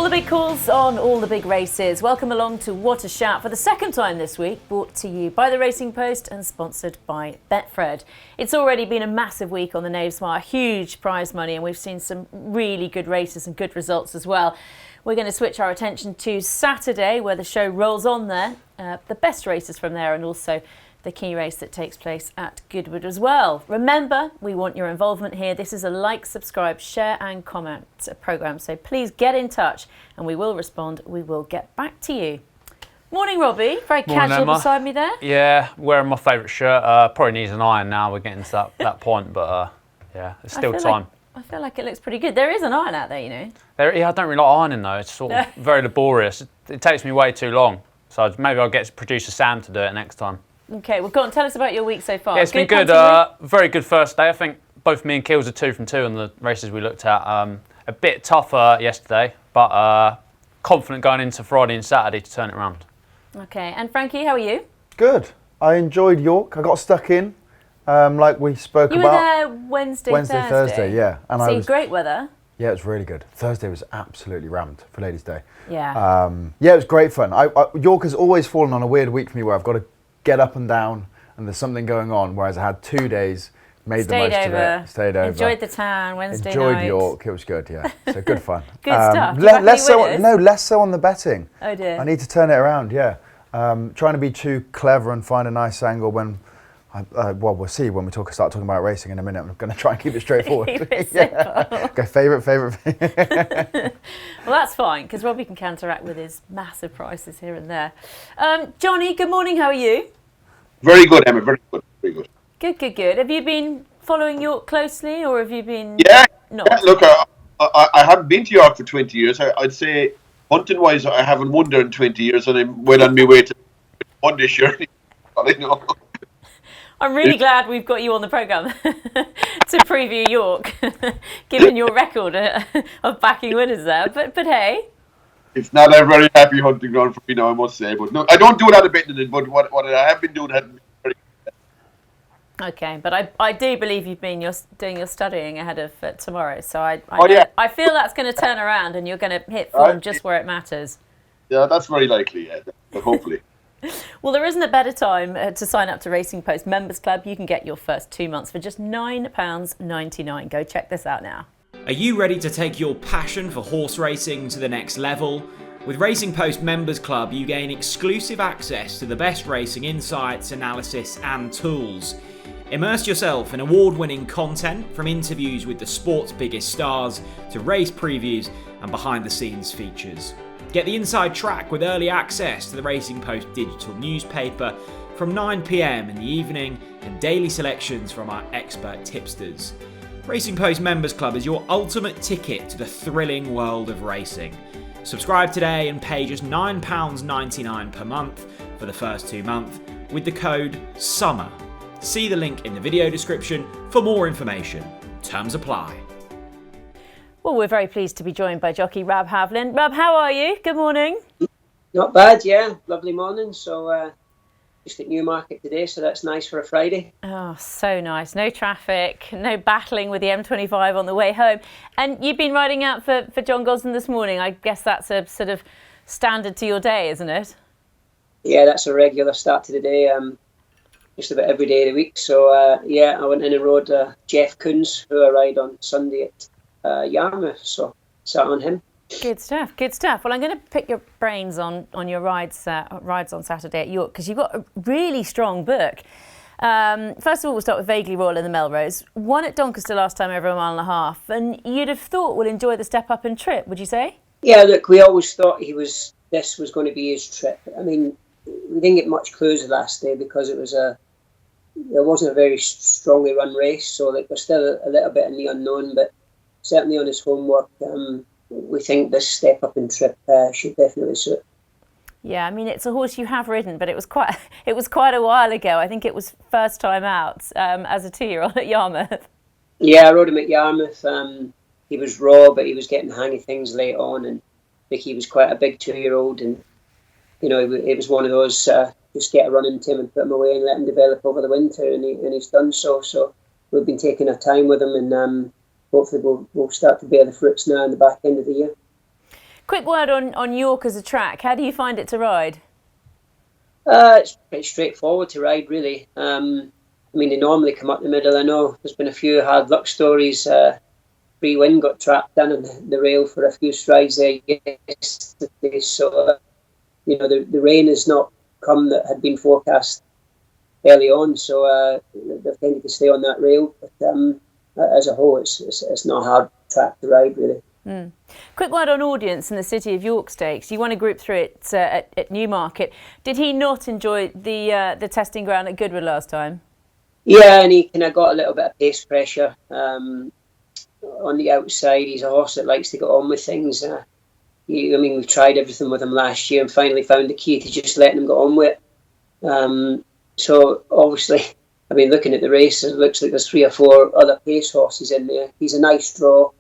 All the big calls on all the big races. Welcome along to What a Shout for the second time this week, brought to you by the Racing Post and sponsored by Betfred. It's already been a massive week on the Knavesmire, huge prize money, and we've seen some really good races and good results as well. We're going to switch our attention to Saturday, where the show rolls on there, the best races from there, and also the key race that takes place at Goodwood as well. Remember, we want your involvement here. This is a like, subscribe, share and comment programme, so please get in touch and we will respond. We will get back to you. Morning, Robbie. Very casual beside me there. Yeah, wearing my favourite shirt. Probably needs an iron now. We're getting to that point, but yeah, there's still time. I feel like it looks pretty good. There is an iron out there, you know. Yeah, I don't really like ironing though. It's sort of very laborious. It takes me way too long. So maybe I'll get producer Sam to do it next time. Okay, well, go on, tell us about your week so far. Yeah, it's been good. Very good first day. I think both me and Kills are 2 from 2 on the races we looked at. A bit tougher yesterday, but confident going into Friday and Saturday to turn it around. Okay, and Frankie, how are you? Good. I enjoyed York. I got stuck in, like we spoke about. You were there Wednesday, Thursday, yeah. And great weather. Yeah, it was really good. Thursday was absolutely rammed for Ladies' Day. Yeah. Yeah, it was great fun. York has always fallen on a weird week for me where I've got to get up and down and there's something going on, whereas I had 2 days, made the most of it, stayed over. Enjoyed the town Wednesday night. Enjoyed York, it was good, yeah. So good fun. Good stuff. Less so on the betting. Oh dear. I need to turn it around, yeah. Trying to be too clever and find a nice angle when, well, we'll see when we start talking about racing in a minute. I'm going to try and keep it straightforward. Keep it simple. Okay, favourite. Well, that's fine, because Robbie can counteract with his massive prices here and there. Johnny, good morning, how are you? Very good, Emma, very good. Good. Have you been following York closely, or have you been not? Yeah, look, I haven't been to York for 20 years. I'd say, hunting-wise, I haven't won there in 20 years, and I'm well on my way to one this year. I know. I'm really glad we've got you on the programme to preview York, given your record of backing winners there. But hey. It's not a very happy hunting ground for me now, I must say. But no, I don't do a lot of betting in it, but what I have been doing has been very good. Okay, but I do believe you've been doing your studying ahead of tomorrow. So I feel that's going to turn around and you're going to hit form just where it matters. Yeah, that's very likely, yeah, but hopefully. Well, there isn't a better time to sign up to Racing Post Members Club. You can get your first 2 months for just £9.99. Go check this out now. Are you ready to take your passion for horse racing to the next level? With Racing Post Members Club, you gain exclusive access to the best racing insights, analysis and tools. Immerse yourself in award-winning content, from interviews with the sport's biggest stars to race previews and behind-the-scenes features. Get the inside track with early access to the Racing Post digital newspaper from 9 p.m. in the evening and daily selections from our expert tipsters. Racing Post Members Club is your ultimate ticket to the thrilling world of racing. Subscribe today and pay just £9.99 per month for the first 2 months with the code SUMMER. See the link in the video description for more information. Terms apply. Well, we're very pleased to be joined by jockey Rob Havlin. Rob, how are you? Good morning. Not bad, yeah. Lovely morning. So just at Newmarket today, so that's nice for a Friday. Oh, so nice. No traffic, no battling with the M25 on the way home. And you've been riding out for John Gosden this morning. I guess that's a sort of standard to your day, isn't it? Yeah, that's a regular start to the day, just about every day of the week. So, I went in and rode Jeff Coons, who I ride on Sunday at Yarmouth, so sat on him. Good stuff. Well, I'm going to pick your brains on your rides on Saturday at York, because you've got a really strong book. First of all, we'll start with Vaguely Royal in the Melrose. Won at Doncaster last time over 1.5 miles, and you'd have thought we'll enjoy the step up and trip, would you say? Yeah, look, we always thought this was going to be his trip. I mean, we didn't get much clues the last day because it wasn't a very strongly run race, so there's still a little bit in the unknown, but certainly on his homework, we think this step up and trip should definitely suit. Yeah, I mean, it's a horse you have ridden, but it was quite a while ago. I think it was first time out as a 2-year-old at Yarmouth. Yeah, I rode him at Yarmouth. He was raw, but he was getting the hang of things late on, and I think he was quite a big 2-year-old, and it was one of those just get a run into him and put him away and let him develop over the winter, and he's done so. So we've been taking our time with him, and hopefully we'll start to bear the fruits now in the back end of the year. Quick word on York as a track. How do you find it to ride? It's pretty straightforward to ride, really. They normally come up the middle. I know there's been a few hard luck stories. Free Wind got trapped down on the rail for a few strides there yesterday. So, the rain has not come that had been forecast early on. So they've tended to stay on that rail. But as a whole, it's not a hard track to ride, really. Mm. Quick word on audience in the City of York Stakes. You won a Group 3 at Newmarket. Did he not enjoy the testing ground at Goodwood last time? Yeah, and he kind of got a little bit of pace pressure on the outside. He's a horse that likes to get on with things. We've tried everything with him last year and finally found the key to just letting him get on with it. So obviously, looking at the race, it looks like there's 3 or 4 other pace horses in there. He's a nice draw,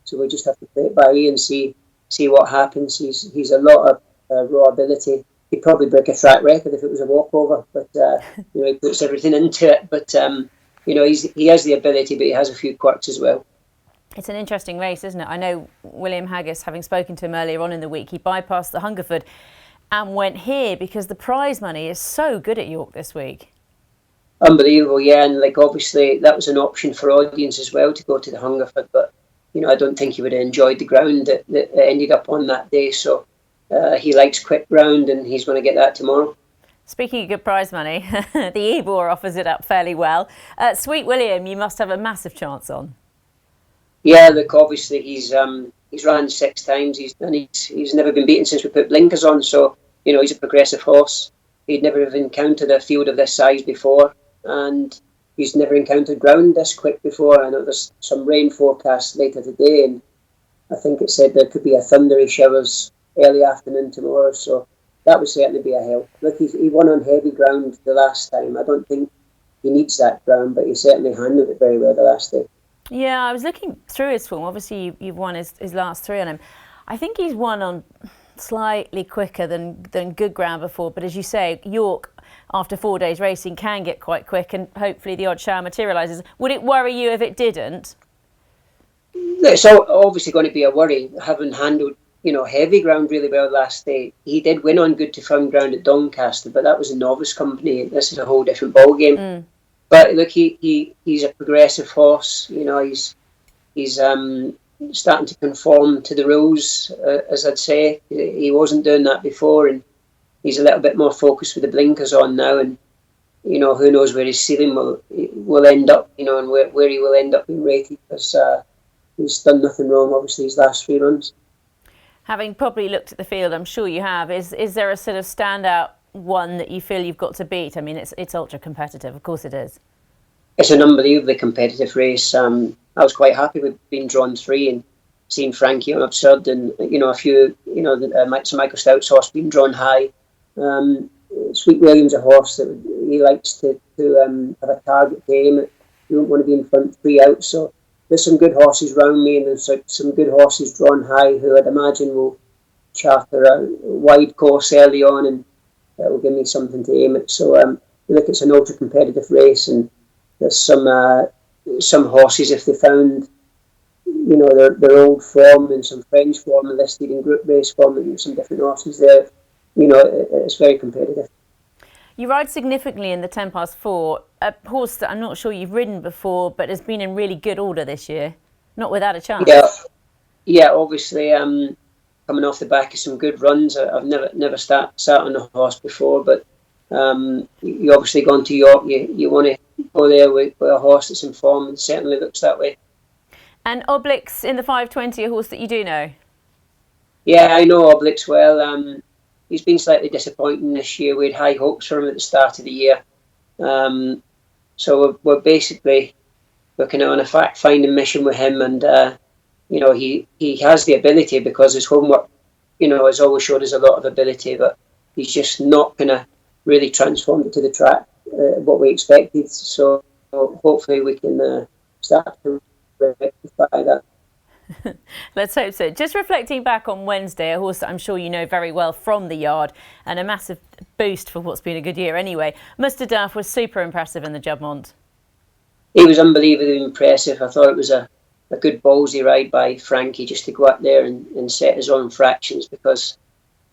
so we just have to play it by ear and see what happens. He's a lot of raw ability. He'd probably break a track record if it was a walkover, but he puts everything into it. But he has the ability, but he has a few quirks as well. It's an interesting race, isn't it? I know William Haggis, having spoken to him earlier on in the week, he bypassed the Hungerford and went here because the prize money is so good at York this week. Unbelievable, yeah, and obviously that was an option for audience as well to go to the Hungerford, but I don't think he would have enjoyed the ground that ended up on that day. So he likes quick ground, and he's going to get that tomorrow. Speaking of good prize money, the Ebor offers it up fairly well. Sweet William, you must have a massive chance on. Yeah, look, obviously he's ran 6 times. He's never been beaten since we put blinkers on. So he's a progressive horse. He'd never have encountered a field of this size before, and he's never encountered ground this quick before. I know there's some rain forecast later today, and I think it said there could be a thundery showers early afternoon tomorrow. So that would certainly be a help. Look, he won on heavy ground the last time. I don't think he needs that ground, but he certainly handled it very well the last day. Yeah, I was looking through his form. Obviously, you've won his last 3 on him. I think he's won on slightly quicker than good ground before. But as you say, York, after 4 days racing, can get quite quick, and hopefully the odd shower materialises. Would it worry you if it didn't? It's obviously going to be a worry, having handled heavy ground really well last day. He did win on good to firm ground at Doncaster, but that was a novice company. This is a whole different ballgame. Mm. But look, he's a progressive horse. He's starting to conform to the rules, as I'd say. He wasn't doing that before, and he's a little bit more focused with the blinkers on now. And who knows where his ceiling will end up, and where he will end up being rated, because he's done nothing wrong. Obviously, his last 3 runs. Having probably looked at the field, I'm sure you have. Is there a sort of standout one that you feel you've got to beat? I mean, it's ultra competitive, of course it is. It's an unbelievably competitive race. I was quite happy with being drawn 3 and seeing Frankie on Absurd, and a few, Sir Michael Stout's horse being drawn high. Sweet William's a horse that he likes to have a target to aim at. You don't want to be in front 3 out. So there's some good horses round me, and there's some good horses drawn high who I'd imagine will charter a wide course early on, and that will give me something to aim at. So look, it's an ultra competitive race, and there's some horses, if they found their old form and some French form listed in group race form, and some different horses there, it's very competitive. You ride significantly in the 10 past 4, a horse that I'm not sure you've ridden before, but has been in really good order this year, not without a chance. Yeah, obviously coming off the back of some good runs. I've never sat on a horse before, but you obviously gone to York, you want to go there with a horse that's in form, and certainly looks that way. And Oblix in the 520, a horse that you do know? Yeah, I know Oblix well. He's been slightly disappointing this year. We had high hopes for him at the start of the year. So we're basically looking on a fact-finding mission with him, and he has the ability, because his homework, has always showed us a lot of ability, but he's just not going to really transform it to the track what we expected. So hopefully we can start to rectify that. Let's hope so. Just reflecting back on Wednesday, a horse that I'm sure you know very well from the yard, and a massive boost for what's been a good year anyway. Mustardaf was super impressive in the Jubbmont. He was unbelievably impressive. I thought it was a a good ballsy ride by Frankie just to go up there and set his own fractions, because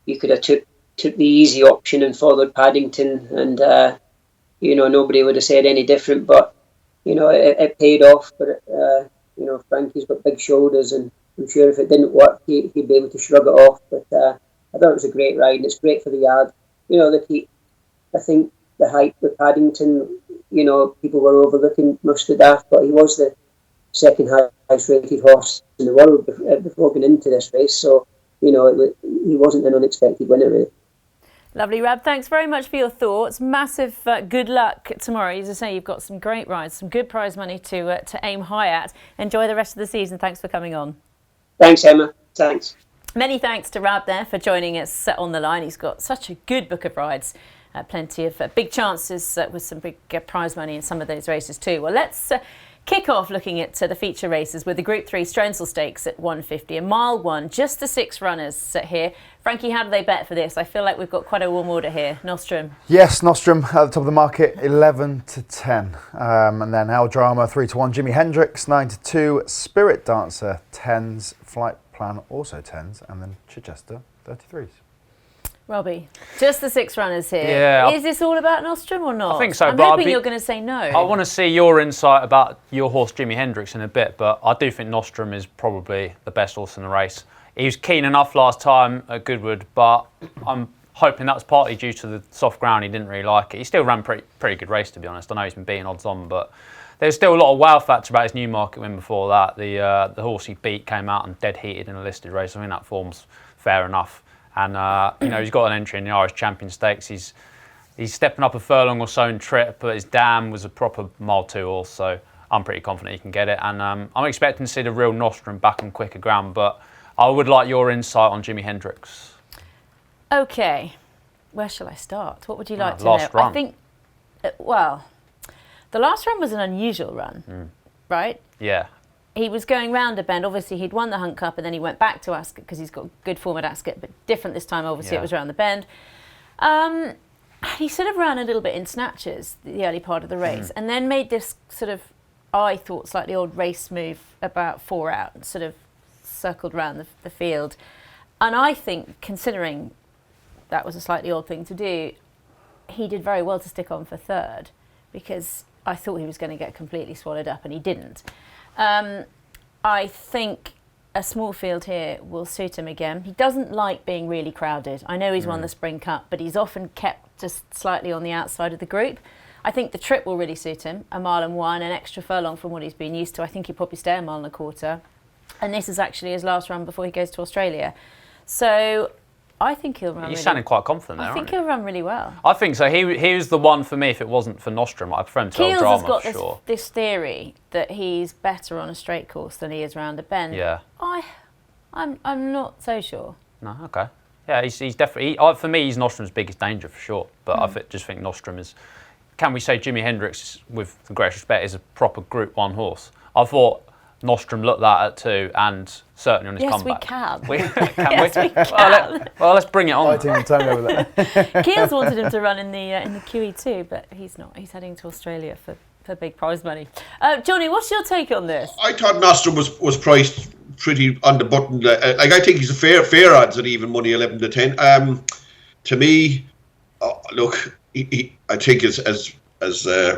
you could have took the easy option and followed Paddington, and nobody would have said any different. But it paid off. But Frankie's got big shoulders, and I'm sure if it didn't work, he'd be able to shrug it off. But I thought it was a great ride, and it's great for the yard. I think the hype with Paddington, people were overlooking Mustardaf, but he was the second highest rated horse in the world before going into this race. So, he wasn't an unexpected winner, really. Lovely, Rab. Thanks very much for your thoughts. Massive good luck tomorrow. As I say, you've got some great rides, some good prize money to aim high at. Enjoy the rest of the season. Thanks for coming on. Thanks, Emma. Thanks. Many thanks to Rab there for joining us on the line. He's got such a good book of rides. Plenty of big chances with some big prize money in some of those races too. Well, let's kick off looking at the feature races with the Group 3 Strensall Stakes at 150. A mile one, just the 6 runners here. Frankie, how do they bet for this? I feel like we've got quite a warm order here. Nostrum. Yes, Nostrum at the top of the market, 11 to 10. And then El Drama, 3 to 1. Jimi Hendrix, 9 to 2. Spirit Dancer, 10s. Flight Plan, also 10s. And then Chichester, 33s. Robbie, just the 6 runners here. Yeah. Is this all about Nostrum or not? I think so. I'm but hoping you're going to say no. I want to see your insight about your horse Jimi Hendrix in a bit, but I do think Nostrum is probably the best horse in the race. He was keen enough last time at Goodwood, but I'm hoping that was partly due to the soft ground. He didn't really like it. He still ran pretty good race, to be honest. I know he's been beating odds on, but there's still a lot of wow factor about his Newmarket win before that. The horse he beat came out and dead heated in a listed race. I think that form's fair enough. And he's got an entry in the Irish Champion Stakes. He's stepping up a furlong or so in trip, but his dam was a proper mile 2 horse, so I'm pretty confident he can get it. And I'm expecting to see the real Nostrum back on quicker ground, but I would like your insight on Jimi Hendrix. Okay, where shall I start? What would you like to last know? run. I think, the last run was an unusual run, right? Yeah. He was going round a bend. Obviously, he'd won the Hunt Cup and then he went back to Ascot because he's got good form at Ascot, but different this time. Obviously, It was round the bend. He sort of ran a little bit in snatches the early part of the race and then made this sort of, I thought, slightly odd race move about 4 out and sort of circled round the field. And I think, considering that was a slightly odd thing to do, he did very well to stick on for 3rd because I thought he was going to get completely swallowed up and he didn't. I think a small field here will suit him again. He doesn't like being really crowded. I know he's won the Spring Cup, but he's often kept just slightly on the outside of the group. I think the trip will really suit him. A mile and 1, an extra furlong from what he's been used to. I think he'll probably stay a mile and a quarter. And this is actually his last run before he goes to Australia. So I think he'll run He's sounding quite confident there, I think he'll run really well. I think so. He was the one for me if it wasn't for Nostrum. I prefer him to El Keels Drama has got for sure. this theory that he's better on a straight course than he is round a bend. Yeah. I'm not so sure. No, okay. Yeah, he's definitely... for me, he's Nostrum's biggest danger for sure. But I just think Nostrum is... Can we say Jimi Hendrix, with the greatest respect, is a proper Group 1 horse? I thought Nostrum looked that at 2 and certainly on his comeback. Yes, we can. Yes, we can. Well, let's bring it on. Fighting the tongue over there. Keels wanted him to run in the QE2, but he's not. He's heading to Australia for big prize money. Johnny, what's your take on this? I thought Nostrum was priced pretty on the button. I think he's a fair odds at even money, 11 to 10. To me, look, I think as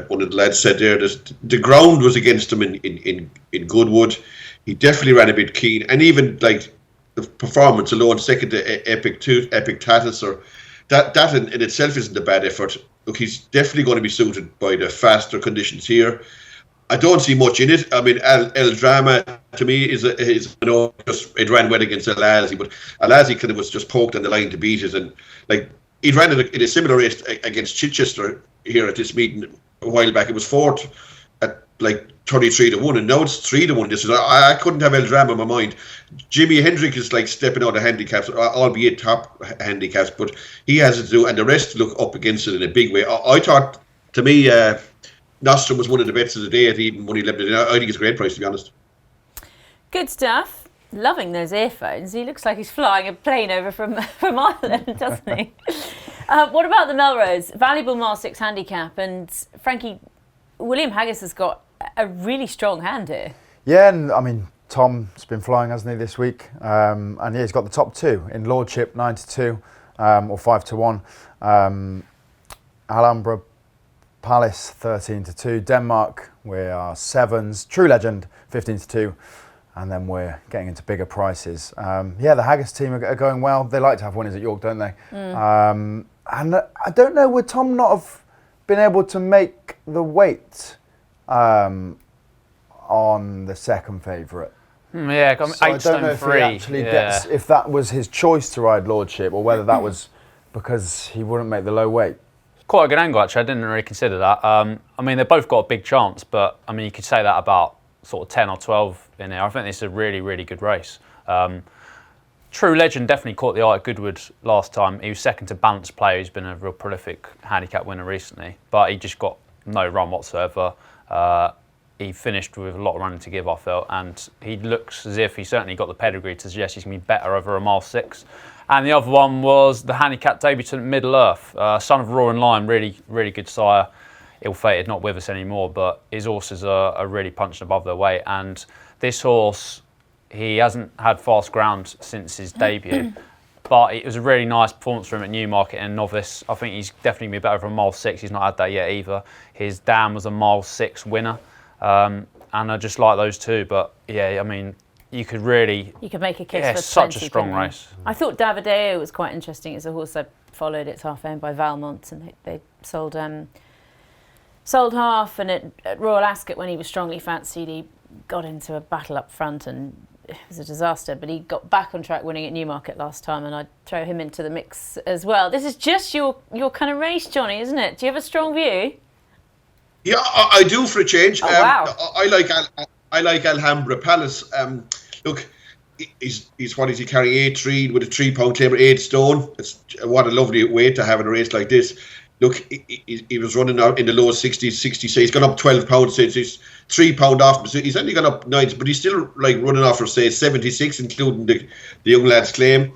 one of the lads said there, the ground was against him in Goodwood. He definitely ran a bit keen, and even like the performance alone, second to Epic Tatus, or that in itself isn't a bad effort. Look, he's definitely going to be suited by the faster conditions here. I don't see much in it. I mean, El Drama to me is just it ran well against Alazi, but Alazi kind of was just poked on the line to beat it, and like he ran in a similar race against Chichester here at this meeting a while back. It was 4th at like 33 to 1, and now it's 3 to 1. This is I couldn't have El Drama in my mind. Jimi Hendrix is like stepping out of handicaps, albeit top handicaps, but he has it to do, and the rest look up against it in a big way. I thought, to me, Nostrum was one of the bets of the day at even money 11. I think it's a great price, to be honest. Good stuff. Loving those earphones. He looks like he's flying a plane over from Ireland, doesn't he? What about the Melrose? Valuable Mile 6 handicap, and Frankie, William Haggis has got a really strong hand here. Yeah, and I mean, Tom's been flying, hasn't he, this week? And yeah, he's got the top 2 in Lordship, 9-2 or 5-1. Alhambra Palace, 13-2. Denmark, we are 7s. True Legend, 15-2. And then we're getting into bigger prices. Yeah, the Haggis team are going well. They like to have winners at York, don't they? And I don't know, would Tom not have been able to make the weight on the second favourite? Yeah, got So 8 I don't stone know if 3. he actually gets, if that was his choice to ride Lordship, or whether that was because he wouldn't make the low weight. Quite a good angle, actually. I didn't really consider that. I mean, they've both got a big chance, but I mean, you could say that about sort of 10 or 12 in there. I think this is a really, really good race. True Legend definitely caught the eye at Goodwood last time. He was second to Balanced Player, who's been a real prolific handicap winner recently, but he just got no run whatsoever. He finished with a lot of running to give, I felt, and he looks as if he certainly got the pedigree to suggest he's going to be better over a mile 6. And the other one was the handicap debutant Middle Earth, son of Roaring Lion, really, really good sire. Ill-fated, not with us anymore, but his horses are really punching above their weight. And this horse, he hasn't had fast ground since his debut, but it was a really nice performance for him at Newmarket and novice. I think he's definitely going to be better over a mile 6. He's not had that yet either. His dam was a mile 6 winner, and I just like those two. But yeah, I mean, you could make a case for such 20, a strong race. I thought Davideo was quite interesting. It's a horse I followed. It's half owned by Valmont, and they sold half, and at Royal Ascot, when he was strongly fancied, he got into a battle up front and it was a disaster, but he got back on track winning at Newmarket last time, and I'd throw him into the mix as well. This is just your kind of race, Johnny, isn't it? Do you have a strong view? Yeah, I do, for a change. Oh, wow. I like Alhambra Palace. Look, he's what is he carrying? 8-3 with a 3-pound tamer, 8 stone. What a lovely weight to have in a race like this. Look, he was running out in the low 60s, 66. He's gone up 12 pounds since he's 3 pound off. So he's only gone up 9, but he's still like running off for, say, 76, including the young lad's claim.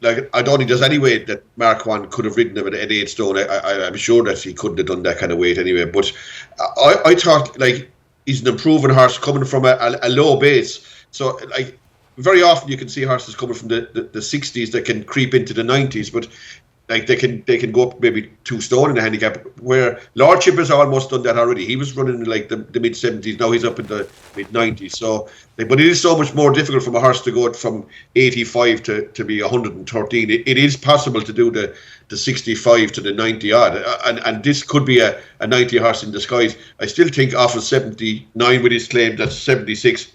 Like, I don't think there's any way that Mark 1 could have ridden him at 8 stone. I'm sure that he couldn't have done that kind of weight anyway. But I thought, like, he's an improving horse coming from a low base. So, like, very often you can see horses coming from the 60s that can creep into the 90s, but like they can go up maybe 2 stone in the handicap, where Lordship has almost done that already. He was running in like the mid 70s, now he's up in the mid 90s. So, but it is so much more difficult from a horse to go from 85 to be 113. It is possible to do the 65 to the 90 odd, and this could be a 90 horse in disguise. I still think off of 79 with his claim, that's 76.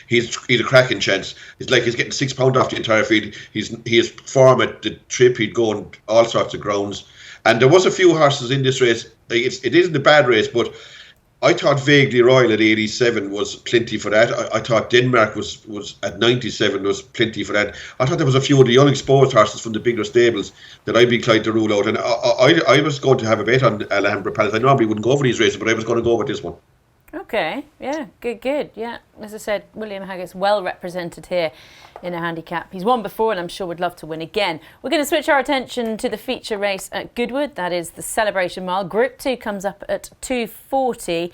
He's a cracking chance. It's like he's getting 6 pound off the entire field. He has form at the trip. He'd go on all sorts of grounds. And there was a few horses in this race. It isn't a bad race, but I thought Vaguely Royal at 87 was plenty for that. I thought Denmark was at 97 was plenty for that. I thought there was a few of the unexposed horses from the bigger stables that I'd be inclined to rule out. And I was going to have a bet on Alhambra Palace. I normally wouldn't go for these races, but I was going to go with this one. Okay, yeah, good, yeah. As I said, William Haggis well represented here in a handicap. He's won before and I'm sure would love to win again. We're going to switch our attention to the feature race at Goodwood. That is the Celebration Mile. Group 2 comes up at 2:40.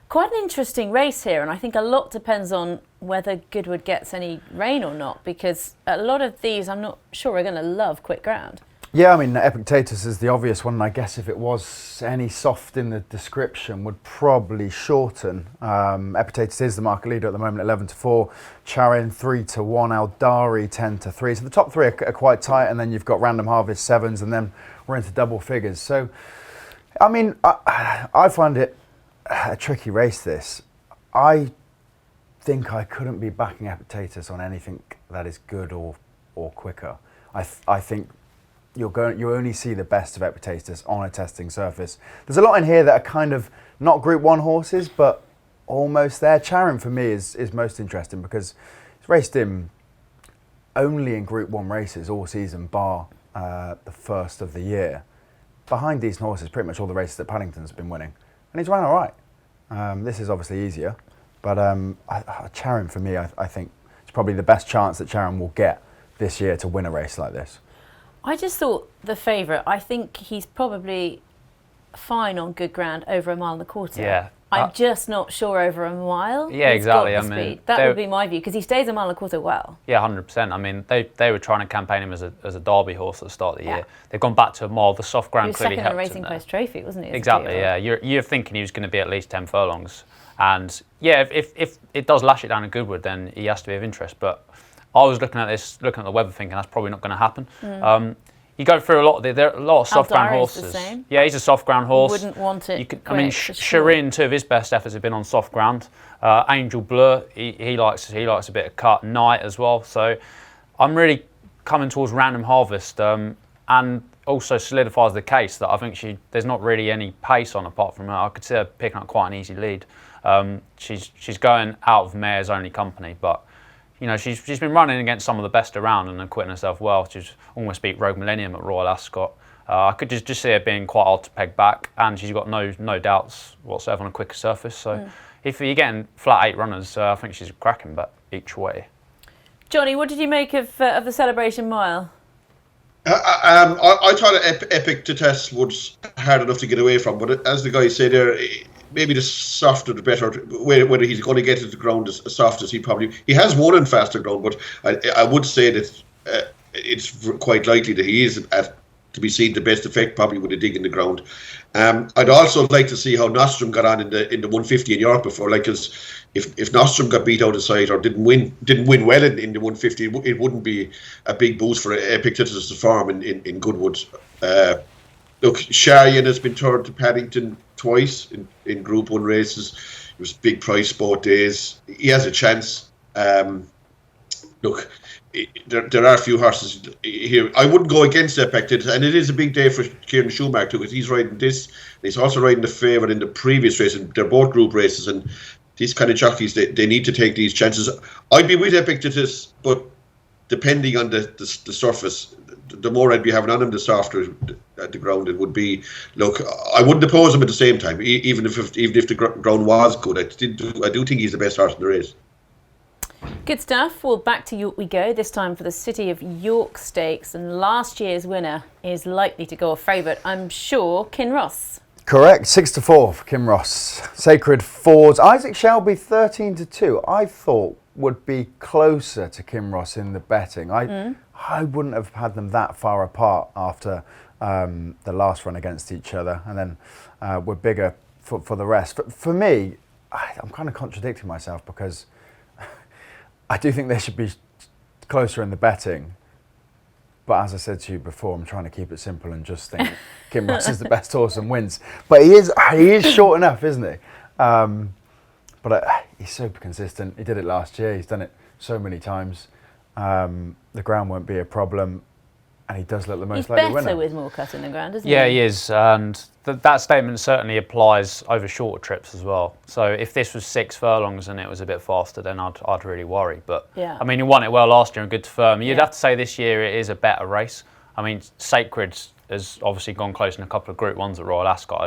Quite an interesting race here, and I think a lot depends on whether Goodwood gets any rain or not, because a lot of these I'm not sure are going to love quick ground. Yeah, I mean, Epictetus is the obvious one, and I guess if it was any soft in the description, would probably shorten. Epictetus is the market leader at the moment, 11-4. Charin 3-1. Aldari 10-3. So the top 3 are quite tight, and then you've got Random Harvest 7s, and then we're into double figures. So, I mean, I find it a tricky race, this. I think I couldn't be backing Epictetus on anything that is good or quicker. I think you only see the best of Epictetus on a testing surface. There's a lot in here that are kind of not Group 1 horses, but almost there. Charin for me is most interesting because he's raced him only in Group 1 races all season, bar the first of the year. Behind these horses, pretty much all the races that Paddington's been winning, and he's ran all right. This is obviously easier, but Charin for me, I think it's probably the best chance that Charin will get this year to win a race like this. I just thought the favourite, I think he's probably fine on good ground over a mile and a quarter. Yeah, I'm just not sure over a mile. Yeah, He's exactly. got the speed. That would be my view, because he stays a mile and a quarter well. Yeah, 100%. I mean, they were trying to campaign him as a Derby horse at the start of the year. They've gone back to a mile. The soft ground He was clearly second in helped the him Racing there. Post Trophy, wasn't he? Exactly, yeah. You're thinking he was going to be at least 10 furlongs. And yeah, if it does lash it down in Goodwood, then he has to be of interest. But I was looking at the weather, thinking that's probably not going to happen. You go through a lot. There are a lot of soft ground horses. The same. Yeah, he's a soft ground horse. Wouldn't want it. Shireen, two of his best efforts have been on soft ground. Angel Blur, he likes a bit of cut. Knight as well. So I'm really coming towards Random Harvest, and also solidifies the case that I think there's not really any pace on apart from her. I could see her picking up quite an easy lead. She's going out of mare's only company, but you know, she's been running against some of the best around and acquitting herself well. She's almost beat Rogue Millennium at Royal Ascot. I could just see her being quite hard to peg back, and she's got no doubts whatsoever on a quicker surface. So if you're getting flat 8 runners, I think she's cracking back each way. Johnny, what did you make of the Celebration Mile? I thought Epic to Test was hard enough to get away from, but as the guy said there, maybe the softer the better. Whether he's going to get to the ground as soft as he has won in faster ground, but I would say that it's quite likely that he is to be seen the best effect probably with a dig in the ground. I'd also like to see how Nostrum got on in the 150 in York before, like, cause if Nostrum got beat out of sight or didn't win well in the 150, it wouldn't be a big boost for Epictetus to farm in Goodwood. Look, Sharian has been third to Paddington twice in Group 1 races. It was big price both days. He has a chance. Look, there are a few horses here. I wouldn't go against Epictetus, and it is a big day for Kieran Schumacher too, because he's riding this. And he's also riding the favourite in the previous race, and they're both group races. And these kind of jockeys, they need to take these chances. I'd be with Epictetus, but depending on the surface, the more I'd be having on him, the softer at the ground it would be. Look, I wouldn't oppose him at the same time, even if the ground was good. I do think he's the best horse in the race. Good stuff. Well, back to York we go, this time for the City of York Stakes. And last year's winner is likely to go a favourite, I'm sure, Kinross. Correct, 6-4 for Kinross. Sacred Fords. Isaac Shelby 13-2. I thought would be closer to Kinross in the betting. I wouldn't have had them that far apart after the last run against each other, and then were bigger for the rest. For me, I'm kind of contradicting myself, because I do think they should be closer in the betting. But as I said to you before, I'm trying to keep it simple and just think Kinross is the best horse and wins. But he is short enough, isn't he? But he's super consistent. He did it last year. He's done it so many times. The ground won't be a problem, and he does look the most likely winner. He's better with more cut in the ground, isn't he? Yeah, he is, and that statement certainly applies over shorter trips as well. So if this was 6 furlongs and it was a bit faster, then I'd really worry. But yeah. I mean, he won it well last year and good to firm. You'd have to say this year it is a better race. I mean, Sacred has obviously gone close in a couple of Group 1s at Royal Ascot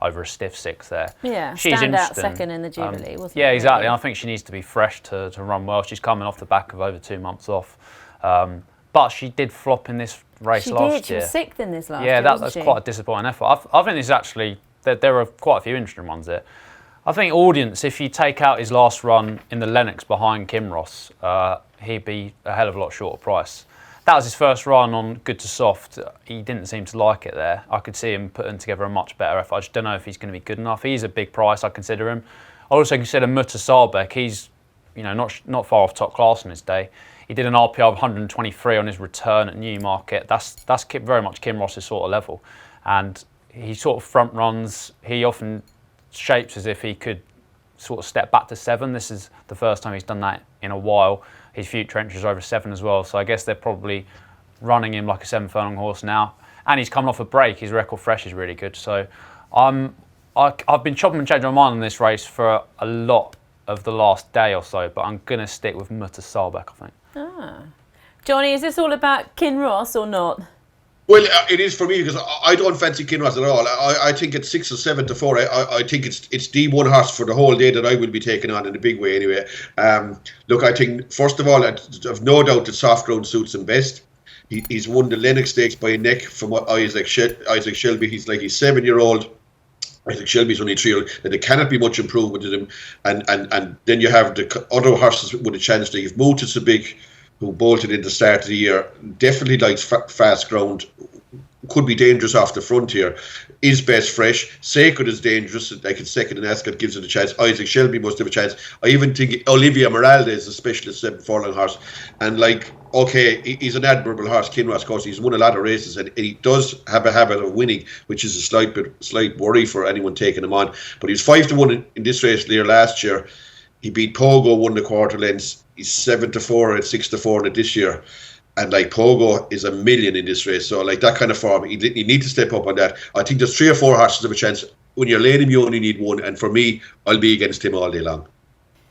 over a stiff 6 there. Yeah, she's stand out second in the Jubilee, wasn't it? Yeah, exactly. Really? I think she needs to be fresh to run well. She's coming off the back of over 2 months off. But she did flop in this race last year. She was 6th in this last year. Yeah, that's quite a disappointing effort. I think there's actually, there are quite a few interesting ones there. I think Audience, if you take out his last run in the Lennox behind Kinross, he'd be a hell of a lot shorter price. That was his first run on Good to Soft. He didn't seem to like it there. I could see him putting together a much better effort. I just don't know if he's going to be good enough. He's a big price, I consider him. I also consider Mutasabek. He's, not far off top class on his day. He did an RPI of 123 on his return at Newmarket. That's very much Kinross's sort of level. And he sort of front runs. He often shapes as if he could sort of step back to 7. This is the first time he's done that in a while. His future entries are over 7 as well. So I guess they're probably running him like a 7 furlong horse now. And he's coming off a break. His record fresh is really good. So I've been chopping and changing my mind on this race for a lot of the last day or so, but I'm going to stick with Mutasabek, I think. Johnny, is this all about Kinross or not? Well, it is for me, because I don't fancy Kinross at all. I think it's 6 or 7-4. I think it's the one horse for the whole day that I will be taking on in a big way anyway. Look, I think, first of all, I've no doubt that soft ground suits him best. He's won the Lennox Stakes by a neck from what Isaac Shelby. He's 7-year-old. I think Shelby's only 3. There cannot be much improvement in him. And then you have the other horses with a chance. You've Motus a big, who bolted in the start of the year. Definitely likes fast ground. Could be dangerous off the front here. Is Best Fresh. Sacred is dangerous. Like it's second, and Ascot gives it a chance. Isaac Shelby must have a chance. I even think Olivia Moralde is a specialist 7 furlong horse. And like, okay, he's an admirable horse, Kinross, of course. He's won a lot of races, and he does have a habit of winning, which is a slight worry for anyone taking him on. But he was 5-1 in this race there last year. He beat Pogo, won the quarter lengths. He's 7-4 and 6-4 in it this year. And like Pogo is $1 million in this race, so like that kind of form, you need to step up on that. I think there's 3 or 4 horses have a chance. When you're laying him, you only need one, and for me, I'll be against him all day long.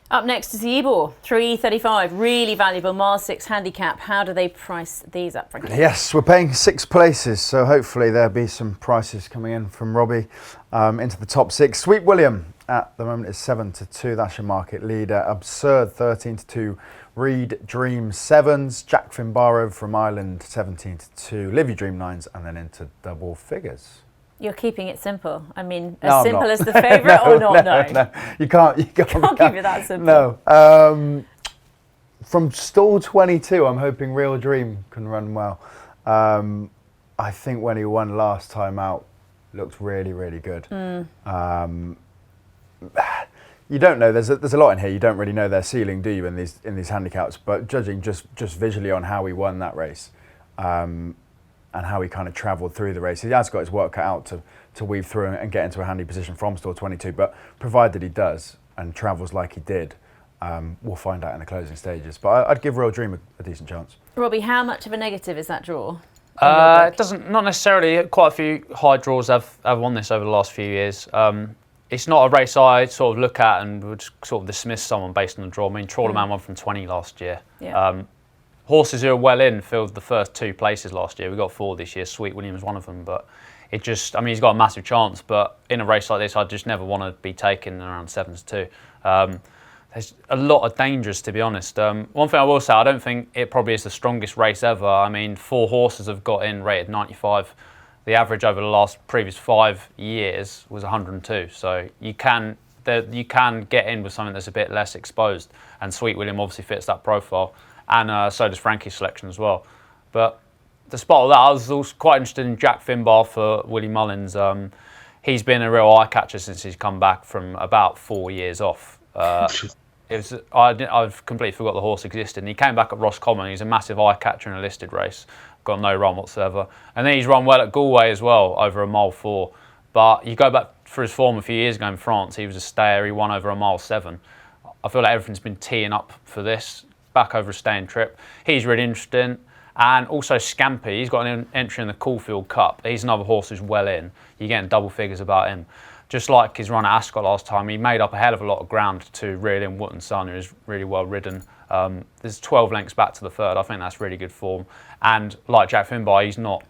Up next is the Ebor, 335, really valuable Mile 6 handicap. How do they price these up, Frankie? Yes, we're paying 6 places, so hopefully there'll be some prices coming in from Robbie into the top 6. Sweet William at the moment is 7-2. That's your market leader. Absurd 13-2. Reed Dream 7s. Jack Finbaro from Ireland 17-2. Live Your Dream 9s, and then into double figures. You're keeping it simple. I mean, No, I'm simple not. as the favourite or not? No. You can't Can't keep it that simple. No. From stall 22, I'm hoping Real Dream can run well. I think when he won last time out, looked really, really good. You don't know. There's a lot in here. You don't really know their ceiling, do you? In these handicaps, but judging just visually on how he won that race, and how he kind of travelled through the race, he has got his work cut out to weave through and get into a handy position from stall 22. But provided he does and travels like he did, we'll find out in the closing stages. But I'd give Real Dream a decent chance. Robbie, how much of a negative is that draw? It doesn't, not necessarily. Quite a few high draws have won this over the last few years. It's not a race I sort of look at and would sort of dismiss someone based on the draw. I mean, Trawlerman won from 20 last year. Yeah. Horses who are well in filled the first 2 places last year. We got 4 this year. Sweet William's one of them, but it just, I mean, he's got a massive chance. But in a race like this, I just never want to be taken around 7-2. There's a lot of dangers, to be honest. One thing I will say, I don't think it probably is the strongest race ever. I mean, 4 horses have got in rated 95. The average over the previous 5 years was 102. So you can get in with something that's a bit less exposed. And Sweet William obviously fits that profile. And so does Frankie's selection as well. But despite all that, I was also quite interested in Jack Finbar for Willie Mullins. He's been a real eye catcher since he's come back from about 4 years off. I've completely forgot the horse existed. And he came back at Roscommon. He's a massive eye catcher in a listed race. Got no run whatsoever. And then he's run well at Galway as well, over a mile 4. But you go back for his form a few years ago in France, he was a stayer, he won over a mile 7. I feel like everything's been teeing up for this, back over a staying trip. He's really interesting. And also Scampy, he's got an entry in the Caulfield Cup. He's another horse who's well in. You're getting double figures about him. Just like his run at Ascot last time, he made up a hell of a lot of ground to reel in Wootton Son, who is really well ridden. There's 12 lengths back to the third. I think that's really good form. And like Jack Finbar, he's not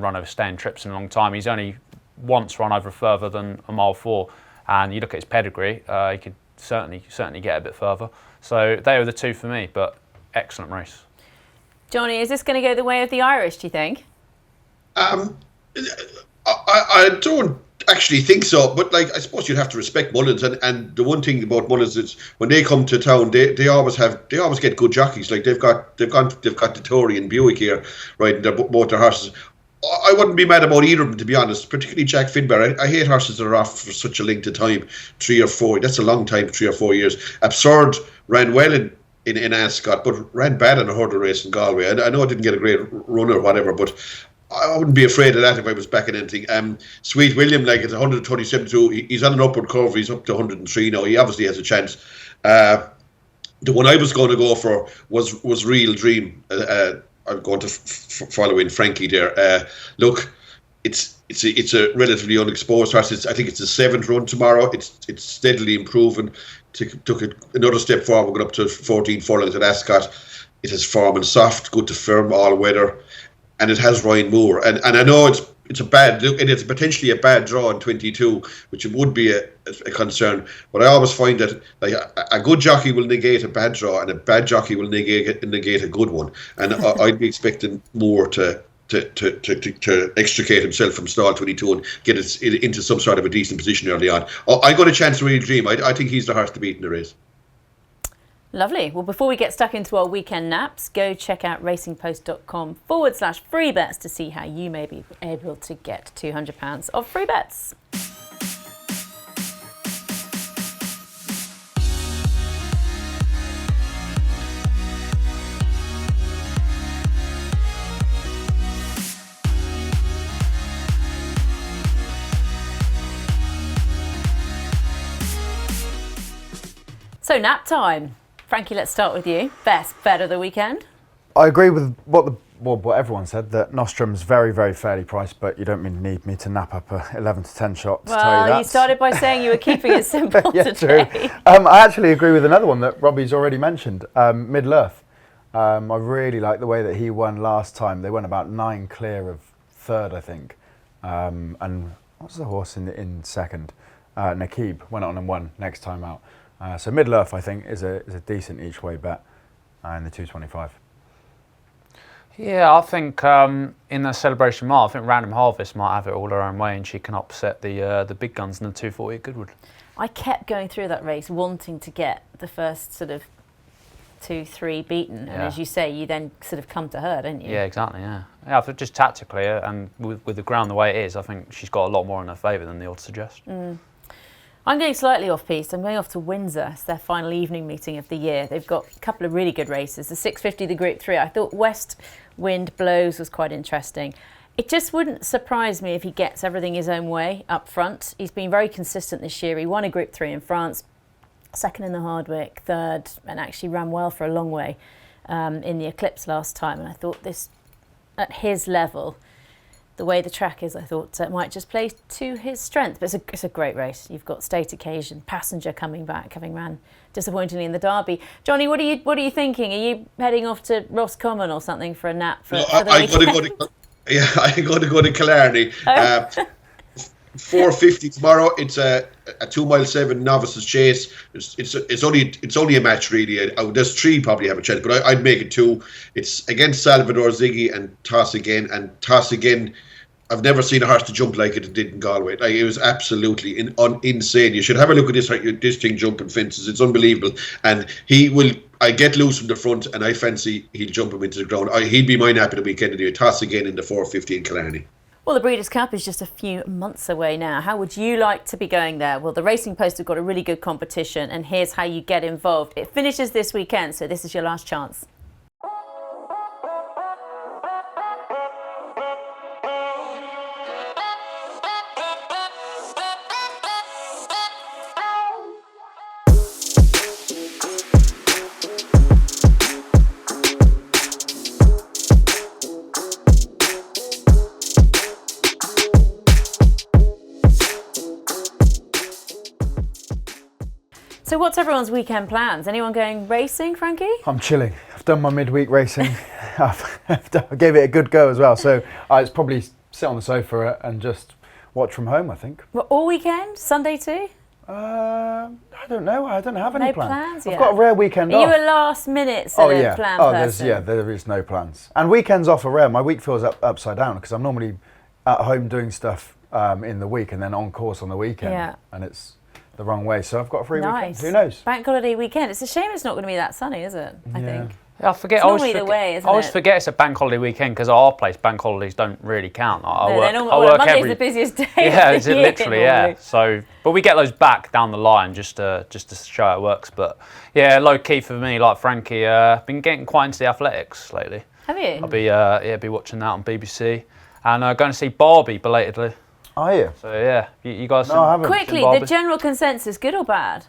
run over staying trips in a long time. He's only once run over further than a mile 4. And you look at his pedigree, he could certainly get a bit further. So they were the 2 for me, but excellent race. Johnny, is this going to go the way of the Irish, do you think? I don't actually think so, but like I suppose you'd have to respect Mullins, and the one thing about Mullins is when they come to town, they always get good jockeys. Like they've got the Tory and Buick here riding both their horses. I wouldn't be mad about either of them, to be honest, particularly Jack Finbar. I hate horses that are off for such a length of time, 3 or 4. That's a long time, 3 or 4 years. Absurd ran well in Ascot, but ran bad in a hurdle race in Galway. I know it didn't get a great run or whatever, but I wouldn't be afraid of that if I was back in anything. Sweet William, like it's 127, so he's on an upward curve. He's up to 103 now. He obviously has a chance. The one I was going to go for was Real Dream. I'm going to follow in Frankie there. Look, it's a relatively unexposed horse. I think it's the 7th run tomorrow. It's steadily improving. Took another step forward, going up to 14 furlongs at Ascot. It has form and soft, good to firm, all weather, and it has Ryan Moore. And I know it's a bad look, and it's potentially a bad draw in 22, which would be a concern. But I always find that like a good jockey will negate a bad draw, and a bad jockey will negate a good one. And I'd be expecting Moore to to extricate himself from stall 22 and get it into some sort of a decent position early on. I got a chance to Real Dream. I think he's the horse to beat in the race. Lovely. Well, before we get stuck into our weekend naps, go check out racingpost.com/free bets to see how you may be able to get £200 of free bets. So nap time. Frankie, let's start with you. Best bet of the weekend? I agree with what everyone said, that Nostrum's very, very fairly priced, but you don't need me to nap up a 11 to 10 shot to tell you that. Well, you started by saying you were keeping it simple yeah, today. True. I actually agree with another one that Robbie's already mentioned, Middle-earth. I really like the way that he won last time. They went about 9 clear of third, I think. And what was the horse in second? Nakib went on and won next time out. So Middle-earth, I think, is a decent each way bet in the 225. Yeah, I think in the Celebration Mile, I think Random Harvest might have it all her own way, and she can upset the big guns in the 240 at Goodwood. I kept going through that race wanting to get the first sort of 2-3 beaten, and as you say, you then sort of come to her, don't you? Yeah, exactly. Yeah, just tactically and with the ground the way it is, I think she's got a lot more in her favour than the odds suggest. I'm going slightly off-piste. I'm going off to Windsor. It's their final evening meeting of the year. They've got a couple of really good races. The 650, the Group 3. I thought West Wind Blows was quite interesting. It just wouldn't surprise me if he gets everything his own way up front. He's been very consistent this year. He won a Group 3 in France, second in the Hardwick, third, and actually ran well for a long way in the Eclipse last time. And I thought this, at his level, the way the track is, I thought it might just play to his strength. But it's a great race. You've got State Occasion, Passenger coming back, having ran disappointingly in the Derby. Johnny, what are you thinking? Are you heading off to Roscommon or something for a nap for the weekend? I'm going to go to Killarney. 4:50 tomorrow. It's a 2 mile 7 novices chase. It's only a match really. There's 3 probably have a chance, but I'd make it 2. It's against Salvador Ziggy and Toss Again. I've never seen a horse to jump like it did in Galway. Like, it was absolutely insane. You should have a look at this thing jumping fences. It's unbelievable. And I get loose from the front, and I fancy he'll jump him into the ground. He'd be my nap of the weekend anyway. Toss Again in the 4:50 in Killarney. Well, the Breeders' Cup is just a few months away now. How would you like to be going there? Well, the Racing Post have got a really good competition, and here's how you get involved. It finishes this weekend, so this is your last chance. So what's everyone's weekend plans? Anyone going racing, Frankie? I'm chilling. I've done my midweek racing. I gave it a good go as well. So it's probably sit on the sofa and just watch from home, I think. Well, all weekend? Sunday too? I don't know. I don't have any plans yet? I've got a rare weekend off. Are you a last minute sort of plan person? There is no plans. And weekends off are rare. My week feels upside down because I'm normally at home doing stuff in the week and then on course on the weekend. Yeah. And it's the wrong way, so I've got a free weekend. Nice. Who knows? Bank holiday weekend. It's a shame it's not going to be that sunny, is it? I think. Yeah, I forget. It's normally the way, isn't it? I always forget it's a bank holiday weekend because at our place, bank holidays don't really count. I work Monday's every. the busiest day. Yeah, of the year, literally. Yeah. So, but we get those back down the line just to show how it works. But yeah, low key for me, like Frankie, been getting quite into the athletics lately. Have you? I'll be watching that on BBC and going to see Barbie belatedly. Are you? So yeah, you guys. No, I haven't. Quickly, the general consensus, good or bad?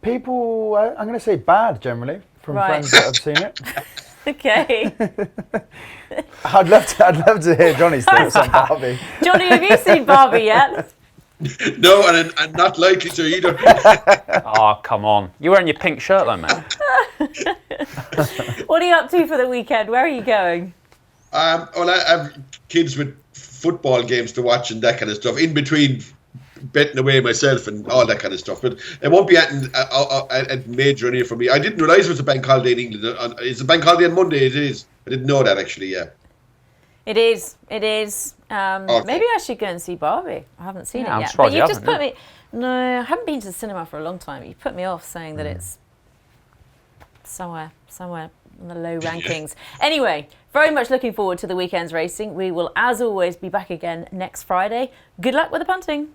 People, I'm going to say bad generally from friends that have seen it. Okay. I'd love to hear Johnny's thoughts on Barbie. Johnny, have you seen Barbie yet? No, and I'm not likely to either. Oh, come on. You're wearing your pink shirt though, man. What are you up to for the weekend? Where are you going? Well, I have kids with football games to watch and that kind of stuff, in between betting away myself and all that kind of stuff. But it won't be at major anyway for me. I didn't realise it was a bank holiday in England. It's a bank holiday on Monday, it is. I didn't know that actually, yeah. It is. It is. Maybe I should go and see Barbie. I haven't seen it I'm yet. surprised But you you've just haven't, put me. No, I haven't been to the cinema for a long time. You put me off saying that it's somewhere in the low rankings. Anyway, very much looking forward to the weekend's racing. We will, as always, be back again next Friday. Good luck with the punting.